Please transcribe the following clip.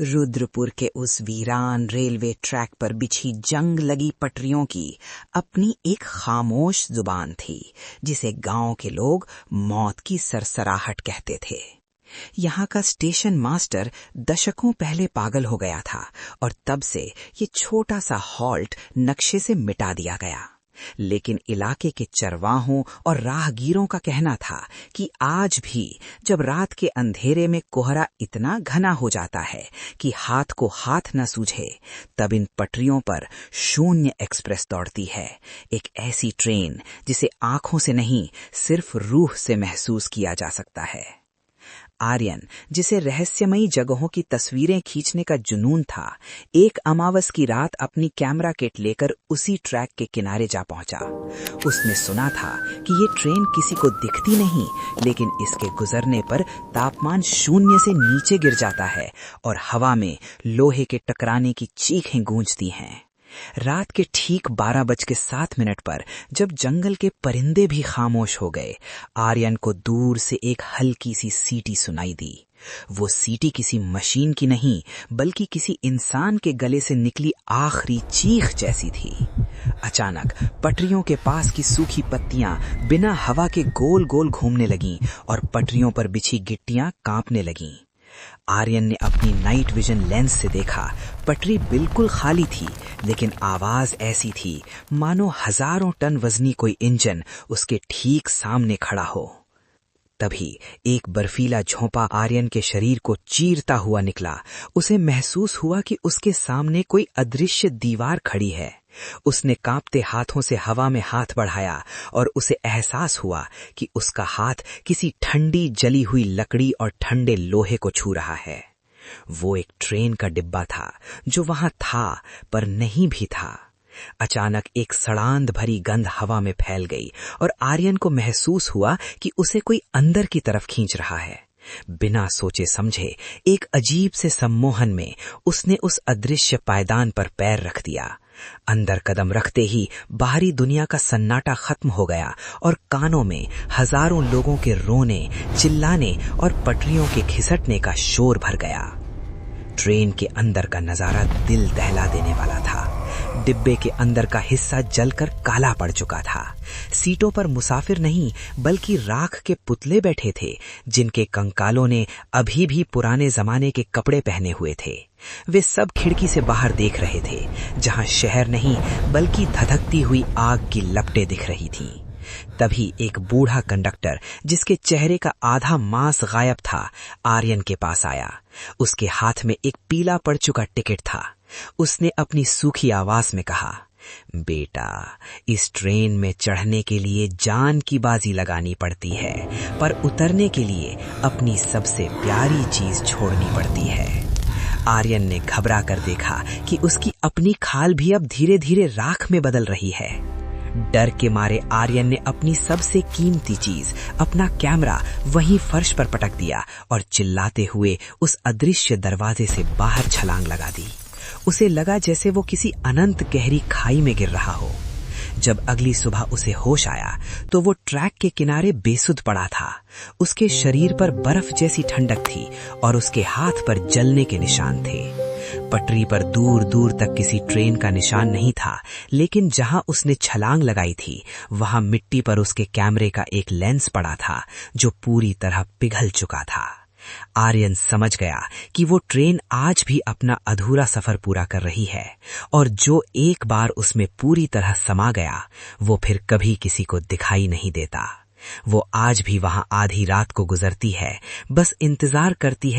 रुद्रपुर के उस वीरान रेलवे ट्रैक पर बिछी जंग लगी पटरियों की अपनी एक खामोश जुबान थी, जिसे गांव के लोग मौत की सरसराहट कहते थे। यहाँ का स्टेशन मास्टर दशकों पहले पागल हो गया था और तब से ये छोटा सा हॉल्ट नक्शे से मिटा दिया गया। लेकिन इलाके के चरवाहों और राहगीरों का कहना था कि आज भी जब रात के अंधेरे में कोहरा इतना घना हो जाता है कि हाथ को हाथ न सूझे, तब इन पटरियों पर शून्य एक्सप्रेस दौड़ती है, एक ऐसी ट्रेन जिसे आंखों से नहीं सिर्फ रूह से महसूस किया जा सकता है। आर्यन, जिसे रहस्यमयी जगहों की तस्वीरें खींचने का जुनून था, एक अमावस की रात अपनी कैमरा किट लेकर उसी ट्रैक के किनारे जा पहुंचा। उसने सुना था कि ये ट्रेन किसी को दिखती नहीं, लेकिन इसके गुजरने पर तापमान शून्य से नीचे गिर जाता है और हवा में लोहे के टकराने की चीखें गूंजती हैं। रात के ठीक 12:07 पर जब जंगल के परिंदे भी खामोश हो गए, आर्यन को दूर से एक हल्की सी सीटी सुनाई दी। वो सीटी किसी मशीन की नहीं, बल्कि किसी इंसान के गले से निकली आखिरी चीख जैसी थी। अचानक पटरियों के पास की सूखी पत्तियां बिना हवा के गोल गोल घूमने लगीं और पटरियों पर बिछी गिट्टियां कांपने लगीं। आर्यन ने अपनी नाइट विजन लेंस से देखा, पटरी बिल्कुल खाली थी, लेकिन आवाज ऐसी थी मानो हजारों टन वजनी कोई इंजन उसके ठीक सामने खड़ा हो। तभी एक बर्फीला झोंपा आर्यन के शरीर को चीरता हुआ निकला। उसे महसूस हुआ कि उसके सामने कोई अदृश्य दीवार खड़ी है। उसने कांपते हाथों से हवा में हाथ बढ़ाया और उसे एहसास हुआ कि उसका हाथ किसी ठंडी जली हुई लकड़ी और ठंडे लोहे को छू रहा है। वो एक ट्रेन का डिब्बा था जो वहां था पर नहीं भी था। अचानक एक सड़ांध भरी गंध हवा में फैल गई और आर्यन को महसूस हुआ कि उसे कोई अंदर की तरफ खींच रहा है। बिना सोचे समझे एक अजीब से सम्मोहन में उसने उस अदृश्य पायदान पर पैर रख दिया। अंदर कदम रखते ही बाहरी दुनिया का सन्नाटा खत्म हो गया और कानों में हजारों लोगों के रोने, चिल्लाने और पटरियों के खिसटने का शोर भर गया। ट्रेन के अंदर का नजारा दिल दहला देने वाला था। डिब्बे के अंदर का हिस्सा जलकर काला पड़ चुका था। सीटों पर मुसाफिर नहीं, बल्कि राख के पुतले बैठे थे, जिनके कंकालों ने अभी भी पुराने जमाने के कपड़े पहने हुए थे। वे सब खिड़की से बाहर देख रहे थे, जहां शहर नहीं बल्कि धधकती हुई आग की लपटें दिख रही थीं। तभी एक बूढ़ा कंडक्टर, जिसके चेहरे का आधा मांस गायब था, आर्यन के पास आया। उसके हाथ में एक पीला पड़ चुका टिकट था। उसने अपनी सूखी आवाज में कहा, बेटा, इस ट्रेन में चढ़ने के लिए जान की बाजी लगानी पड़ती है, पर उतरने के लिए अपनी सबसे प्यारी चीज छोड़नी पड़ती है। आर्यन ने घबरा कर देखा कि उसकी अपनी खाल भी अब धीरे धीरे राख में बदल रही है। डर के मारे आर्यन ने अपनी सबसे कीमती चीज, अपना कैमरा, वहीं फर्श पर पटक दिया और चिल्लाते हुए उस अदृश्य दरवाजे से बाहर छलांग लगा दी। उसे लगा जैसे वो किसी अनंत गहरी खाई में गिर रहा हो। जब अगली सुबह उसे होश आया तो वो ट्रैक के किनारे बेसुध पड़ा था। उसके शरीर पर बर्फ जैसी ठंडक थी और उसके हाथ पर जलने के निशान थे। पटरी पर दूर दूर तक किसी ट्रेन का निशान नहीं था, लेकिन जहां उसने छलांग लगाई थी वहां मिट्टी पर उसके कैमरे का एक लेंस पड़ा था, जो पूरी तरह पिघल चुका था। आर्यन समझ गया कि वो ट्रेन आज भी अपना अधूरा सफर पूरा कर रही है, और जो एक बार उसमें पूरी तरह समा गया, वो फिर कभी किसी को दिखाई नहीं देता। वो आज भी वहां आधी रात को गुजरती है, बस इंतजार करती है